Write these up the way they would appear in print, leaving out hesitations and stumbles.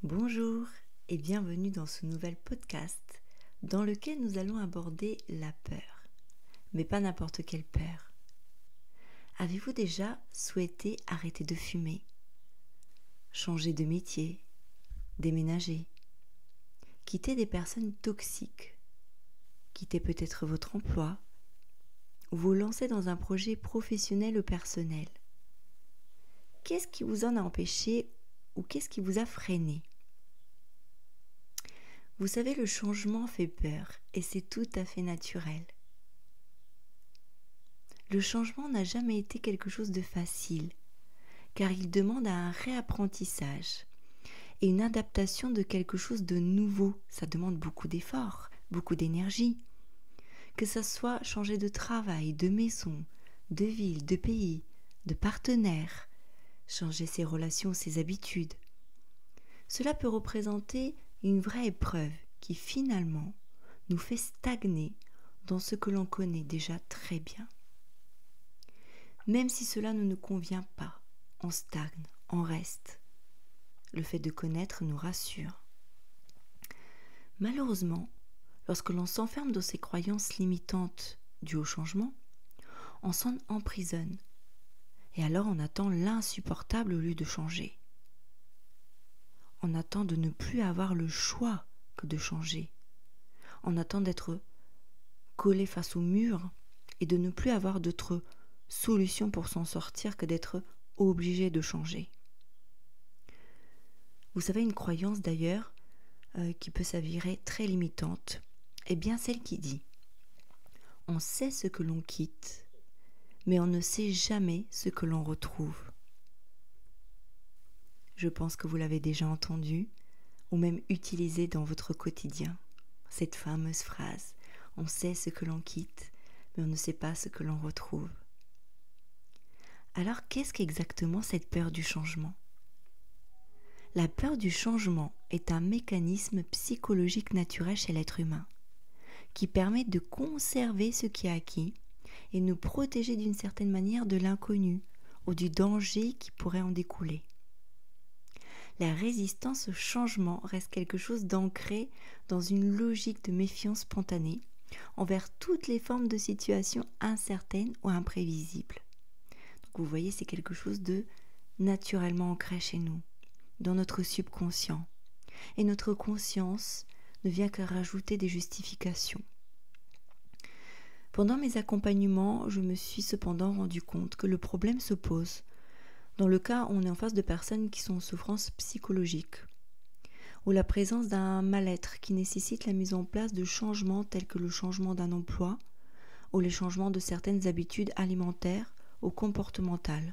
Bonjour et bienvenue dans ce nouvel podcast dans lequel nous allons aborder la peur. Mais pas n'importe quelle peur. Avez-vous déjà souhaité arrêter de fumer, changer de métier, déménager, quitter des personnes toxiques, quitter peut-être votre emploi ou vous lancer dans un projet professionnel ou personnel? Qu'est-ce qui vous en a empêché ou qu'est-ce qui vous a freiné? Vous savez, le changement fait peur et c'est tout à fait naturel. Le changement n'a jamais été quelque chose de facile, car il demande un réapprentissage et une adaptation de quelque chose de nouveau. Ça demande beaucoup d'efforts, beaucoup d'énergie. Que ça soit changer de travail, de maison, de ville, de pays, de partenaire, changer ses relations, ses habitudes. Cela peut représenter une vraie épreuve qui finalement nous fait stagner dans ce que l'on connaît déjà très bien. Même si cela ne nous convient pas, on stagne, on reste. Le fait de connaître nous rassure. Malheureusement, lorsque l'on s'enferme dans ces croyances limitantes dues au changement, on s'en emprisonne. Et alors on attend l'insupportable au lieu de changer. On attend de ne plus avoir le choix que de changer. On attend d'être collé face au mur et de ne plus avoir d'autre solution pour s'en sortir que d'être obligé de changer. Vous savez, une croyance d'ailleurs qui peut s'avérer très limitante est bien celle qui dit « On sait ce que l'on quitte, mais on ne sait jamais ce que l'on retrouve. » Je pense que vous l'avez déjà entendu ou même utilisé dans votre quotidien, cette fameuse phrase « On sait ce que l'on quitte, mais on ne sait pas ce que l'on retrouve. » Alors, qu'est-ce qu'exactement cette peur du changement ? La peur du changement est un mécanisme psychologique naturel chez l'être humain qui permet de conserver ce qui est acquis et nous protéger d'une certaine manière de l'inconnu ou du danger qui pourrait en découler. La résistance au changement reste quelque chose d'ancré dans une logique de méfiance spontanée envers toutes les formes de situations incertaines ou imprévisibles. Donc vous voyez, c'est quelque chose de naturellement ancré chez nous, dans notre subconscient. Et notre conscience ne vient que rajouter des justifications. Pendant mes accompagnements, je me suis cependant rendu compte que le problème se pose dans le cas où on est en face de personnes qui sont en souffrance psychologique, ou la présence d'un mal-être qui nécessite la mise en place de changements tels que le changement d'un emploi ou les changements de certaines habitudes alimentaires ou comportementales.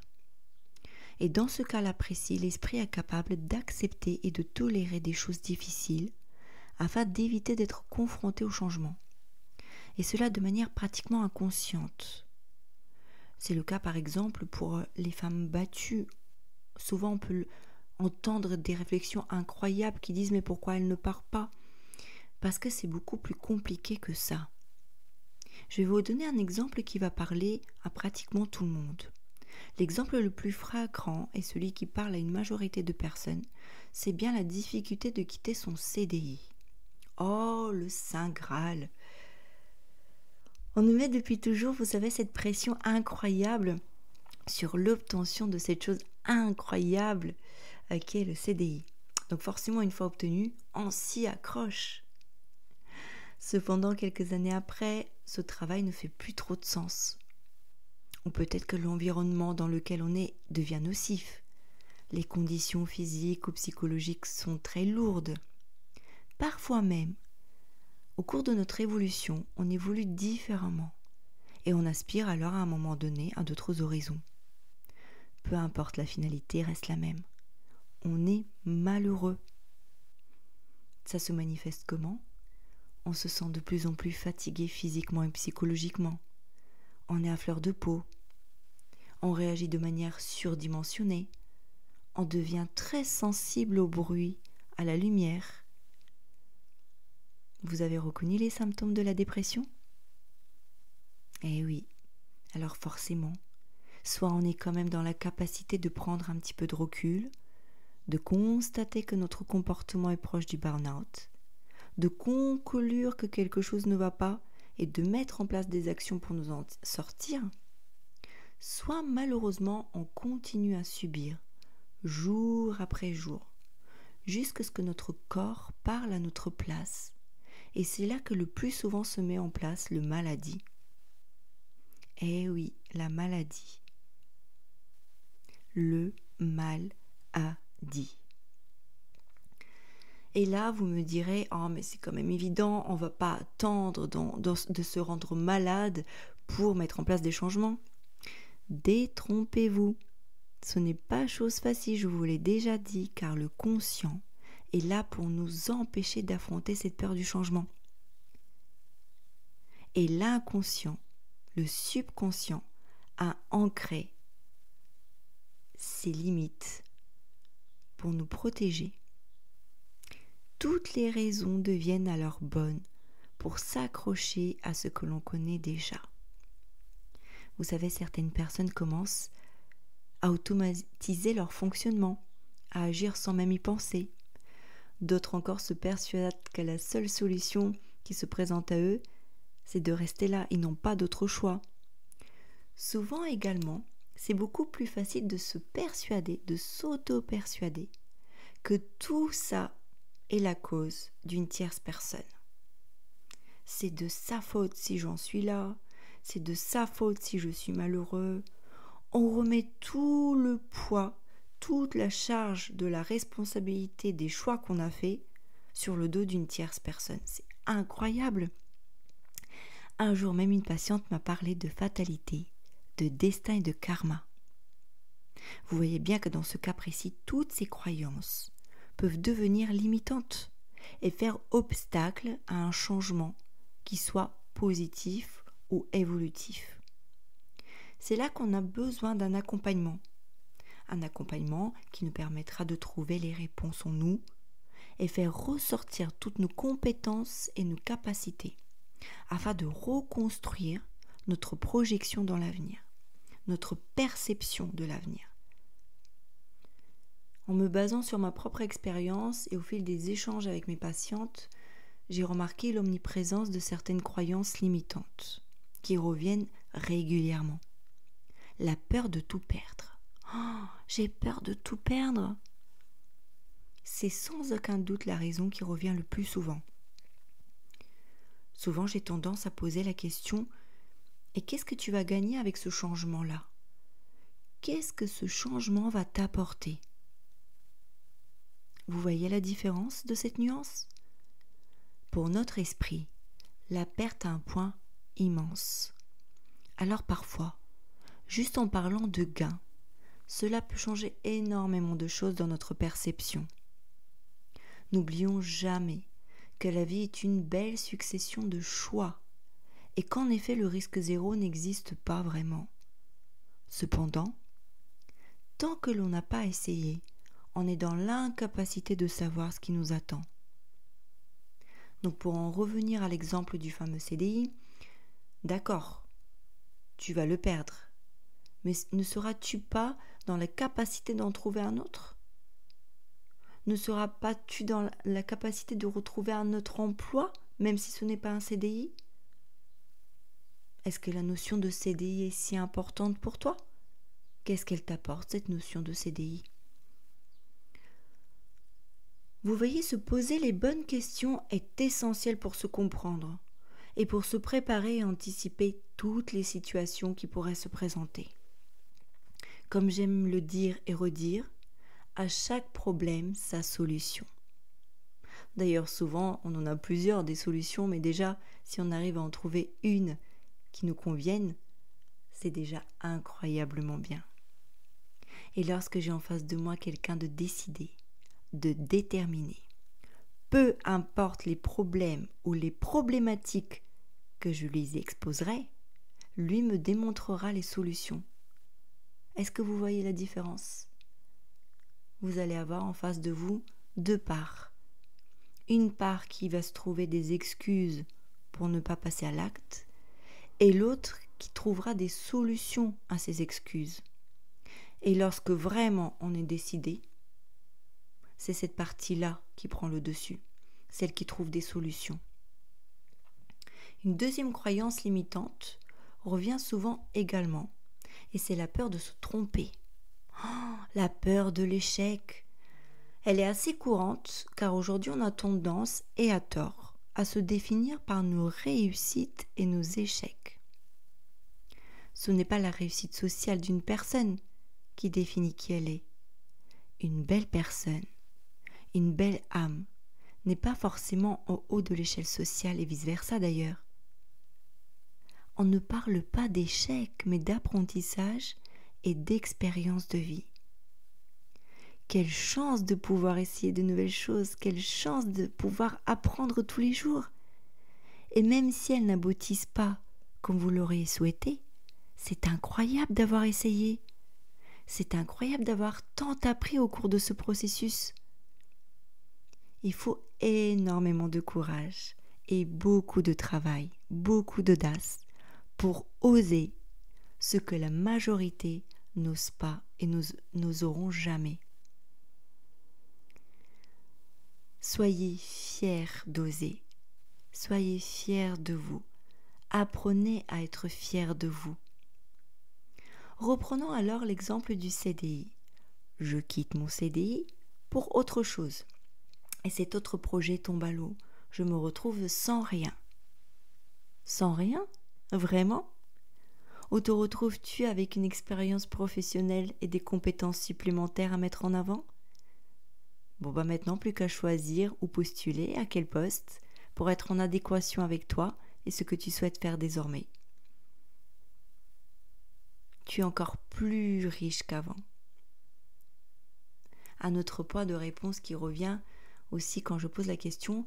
Et dans ce cas-là précis, l'esprit est capable d'accepter et de tolérer des choses difficiles afin d'éviter d'être confronté au changement. Et cela de manière pratiquement inconsciente. C'est le cas par exemple pour les femmes battues. Souvent on peut entendre des réflexions incroyables qui disent « mais pourquoi elle ne part pas ?» Parce que c'est beaucoup plus compliqué que ça. Je vais vous donner un exemple qui va parler à pratiquement tout le monde. L'exemple le plus flagrant et celui qui parle à une majorité de personnes, c'est bien la difficulté de quitter son CDI. Oh, le Saint Graal! On nous met depuis toujours, vous savez, cette pression incroyable sur l'obtention de cette chose incroyable qu'est le CDI. Donc forcément, une fois obtenu, on s'y accroche. Cependant, quelques années après, ce travail ne fait plus trop de sens. Ou peut-être que l'environnement dans lequel on est devient nocif. Les conditions physiques ou psychologiques sont très lourdes. Parfois même, au cours de notre évolution, on évolue différemment et on aspire alors à un moment donné à d'autres horizons. Peu importe, la finalité reste la même. On est malheureux. Ça se manifeste comment ? On se sent de plus en plus fatigué physiquement et psychologiquement. On est à fleur de peau. On réagit de manière surdimensionnée. On devient très sensible au bruit, à la lumière. Vous avez reconnu les symptômes de la dépression ? Eh oui, alors forcément, soit on est quand même dans la capacité de prendre un petit peu de recul, de constater que notre comportement est proche du burn-out, de conclure que quelque chose ne va pas et de mettre en place des actions pour nous en sortir, soit malheureusement on continue à subir, jour après jour, jusqu'à ce que notre corps parle à notre place. Et c'est là que le plus souvent se met en place le maladie. Eh oui, la maladie. Le mal-a-dit. Et là, vous me direz, oh mais c'est quand même évident, on ne va pas attendre de se rendre malade pour mettre en place des changements. Détrompez-vous. Ce n'est pas chose facile, je vous l'ai déjà dit, car le conscient est là pour nous empêcher d'affronter cette peur du changement. Et l'inconscient, le subconscient, a ancré ses limites pour nous protéger. Toutes les raisons deviennent alors bonnes pour s'accrocher à ce que l'on connaît déjà. Vous savez, certaines personnes commencent à automatiser leur fonctionnement, à agir sans même y penser. D'autres encore se persuadent que la seule solution qui se présente à eux, c'est de rester là, ils n'ont pas d'autre choix. Souvent également, c'est beaucoup plus facile de se persuader, de s'auto-persuader, que tout ça est la cause d'une tierce personne. C'est de sa faute si j'en suis là, c'est de sa faute si je suis malheureux. On remet tout le poids, toute la charge de la responsabilité des choix qu'on a faits sur le dos d'une tierce personne. C'est incroyable. Un jour même, une patiente m'a parlé de fatalité, de destin et de karma. Vous voyez bien que dans ce cas précis, toutes ces croyances peuvent devenir limitantes et faire obstacle à un changement qui soit positif ou évolutif. C'est là qu'on a besoin d'un accompagnement. Un accompagnement qui nous permettra de trouver les réponses en nous et faire ressortir toutes nos compétences et nos capacités afin de reconstruire notre projection dans l'avenir, notre perception de l'avenir. En me basant sur ma propre expérience et au fil des échanges avec mes patientes, j'ai remarqué l'omniprésence de certaines croyances limitantes qui reviennent régulièrement. La peur de tout perdre. Oh, j'ai peur de tout perdre. C'est sans aucun doute la raison qui revient le plus souvent. Souvent, j'ai tendance à poser la question « Et qu'est-ce que tu vas gagner avec ce changement-là ? Qu'est-ce que ce changement va t'apporter ?» Vous voyez la différence de cette nuance ? Pour notre esprit, la perte a un point immense. Alors parfois, juste en parlant de gain, cela peut changer énormément de choses dans notre perception. N'oublions jamais que la vie est une belle succession de choix et qu'en effet le risque zéro n'existe pas vraiment. Cependant, tant que l'on n'a pas essayé, on est dans l'incapacité de savoir ce qui nous attend. Donc pour en revenir à l'exemple du fameux CDI, d'accord, tu vas le perdre, mais ne seras-tu pas dans la capacité d'en trouver un autre ? Ne seras-tu pas dans la capacité de retrouver un autre emploi, même si ce n'est pas un CDI ? Est-ce que la notion de CDI est si importante pour toi ? Qu'est-ce qu'elle t'apporte, cette notion de CDI ? Vous voyez, se poser les bonnes questions est essentiel pour se comprendre et pour se préparer et anticiper toutes les situations qui pourraient se présenter. Comme j'aime le dire et redire, à chaque problème, sa solution. D'ailleurs, souvent, on en a plusieurs des solutions, mais déjà, si on arrive à en trouver une qui nous convienne, c'est déjà incroyablement bien. Et lorsque j'ai en face de moi quelqu'un de décidé, de déterminé, peu importe les problèmes ou les problématiques que je lui exposerai, lui me démontrera les solutions. Est-ce que vous voyez la différence ? Vous allez avoir en face de vous deux parts. Une part qui va se trouver des excuses pour ne pas passer à l'acte et l'autre qui trouvera des solutions à ces excuses. Et lorsque vraiment on est décidé, c'est cette partie-là qui prend le dessus, celle qui trouve des solutions. Une deuxième croyance limitante revient souvent également, et c'est la peur de se tromper. La peur de l'échec. Elle est assez courante car aujourd'hui on a tendance, et à tort, à se définir par nos réussites et nos échecs. Ce n'est pas la réussite sociale d'une personne qui définit qui elle est. Une belle personne, une belle âme, n'est pas forcément en haut de l'échelle sociale et vice-versa d'ailleurs. On ne parle pas d'échec, mais d'apprentissage et d'expérience de vie. Quelle chance de pouvoir essayer de nouvelles choses, quelle chance de pouvoir apprendre tous les jours. Et même si elles n'aboutissent pas comme vous l'auriez souhaité, c'est incroyable d'avoir essayé. C'est incroyable d'avoir tant appris au cours de ce processus. Il faut énormément de courage et beaucoup de travail, beaucoup d'audace pour oser ce que la majorité n'ose pas et n'oseront jamais. Soyez fiers d'oser, soyez fiers de vous, apprenez à être fiers de vous. Reprenons alors l'exemple du CDI. Je quitte mon CDI pour autre chose. Et cet autre projet tombe à l'eau. Je me retrouve sans rien. Sans rien ? Vraiment ? Ou te retrouves-tu avec une expérience professionnelle et des compétences supplémentaires à mettre en avant ? Bon, maintenant, plus qu'à choisir ou postuler à quel poste pour être en adéquation avec toi et ce que tu souhaites faire désormais. Tu es encore plus riche qu'avant. Un autre point de réponse qui revient aussi quand je pose la question,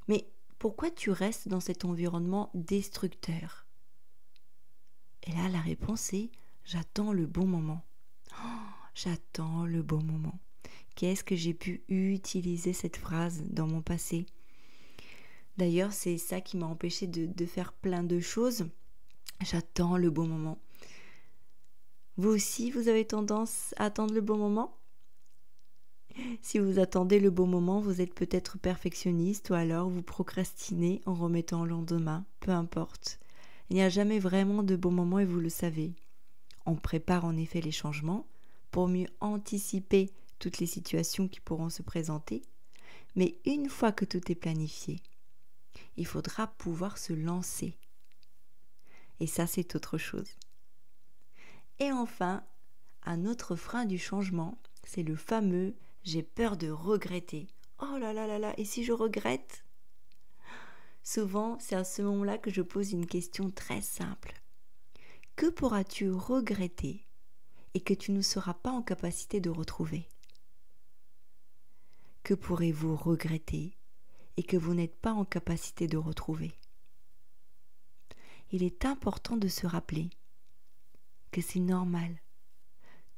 mais pourquoi tu restes dans cet environnement destructeur ? Et là, la réponse est, j'attends le bon moment. J'attends le bon moment. Qu'est-ce que j'ai pu utiliser cette phrase dans mon passé ? D'ailleurs, c'est ça qui m'a empêché de faire plein de choses. J'attends le bon moment. Vous aussi, vous avez tendance à attendre le bon moment ? Si vous attendez le bon moment, vous êtes peut-être perfectionniste ou alors vous procrastinez en remettant au lendemain, peu importe. Il n'y a jamais vraiment de bon moment et vous le savez. On prépare en effet les changements pour mieux anticiper toutes les situations qui pourront se présenter, mais une fois que tout est planifié, il faudra pouvoir se lancer. Et ça, c'est autre chose. Et enfin, un autre frein du changement, c'est le fameux « j'ai peur de regretter ». Oh là là là là, et si je regrette ? Souvent, c'est à ce moment-là que je pose une question très simple. Que pourras-tu regretter et que tu ne seras pas en capacité de retrouver ? Que pourrez-vous regretter et que vous n'êtes pas en capacité de retrouver ? Il est important de se rappeler que c'est normal,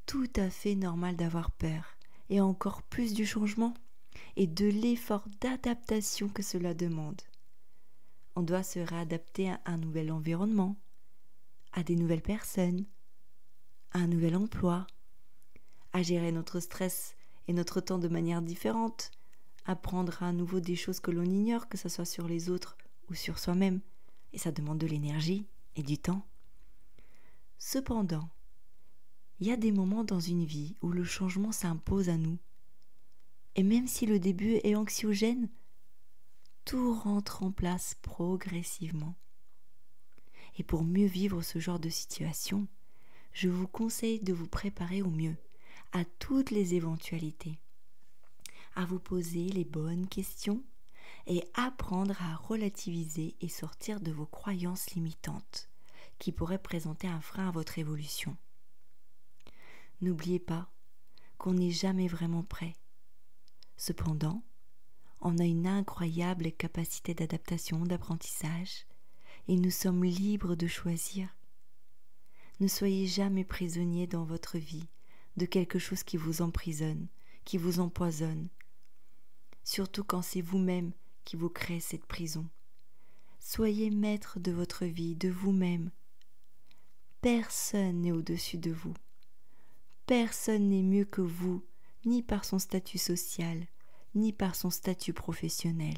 tout à fait normal d'avoir peur, et encore plus du changement et de l'effort d'adaptation que cela demande. On doit se réadapter à un nouvel environnement, à des nouvelles personnes, à un nouvel emploi, à gérer notre stress et notre temps de manière différente, apprendre à nouveau des choses que l'on ignore, que ce soit sur les autres ou sur soi-même, et ça demande de l'énergie et du temps. Cependant, il y a des moments dans une vie où le changement s'impose à nous. Et même si le début est anxiogène, tout rentre en place progressivement. Et pour mieux vivre ce genre de situation, je vous conseille de vous préparer au mieux à toutes les éventualités, à vous poser les bonnes questions et apprendre à relativiser et sortir de vos croyances limitantes qui pourraient présenter un frein à votre évolution. N'oubliez pas qu'on n'est jamais vraiment prêt. Cependant, on a une incroyable capacité d'adaptation, d'apprentissage, et nous sommes libres de choisir. Ne soyez jamais prisonnier dans votre vie de quelque chose qui vous emprisonne, qui vous empoisonne, surtout quand c'est vous-même qui vous créez cette prison. Soyez maître de votre vie, de vous-même. Personne n'est au-dessus de vous. Personne n'est mieux que vous, ni par son statut social, ni par son statut professionnel.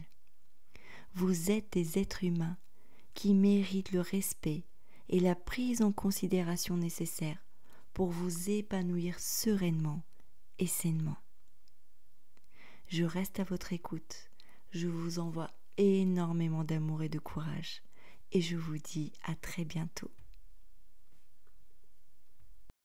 Vous êtes des êtres humains qui méritent le respect et la prise en considération nécessaires pour vous épanouir sereinement et sainement. Je reste à votre écoute, je vous envoie énormément d'amour et de courage et je vous dis à très bientôt.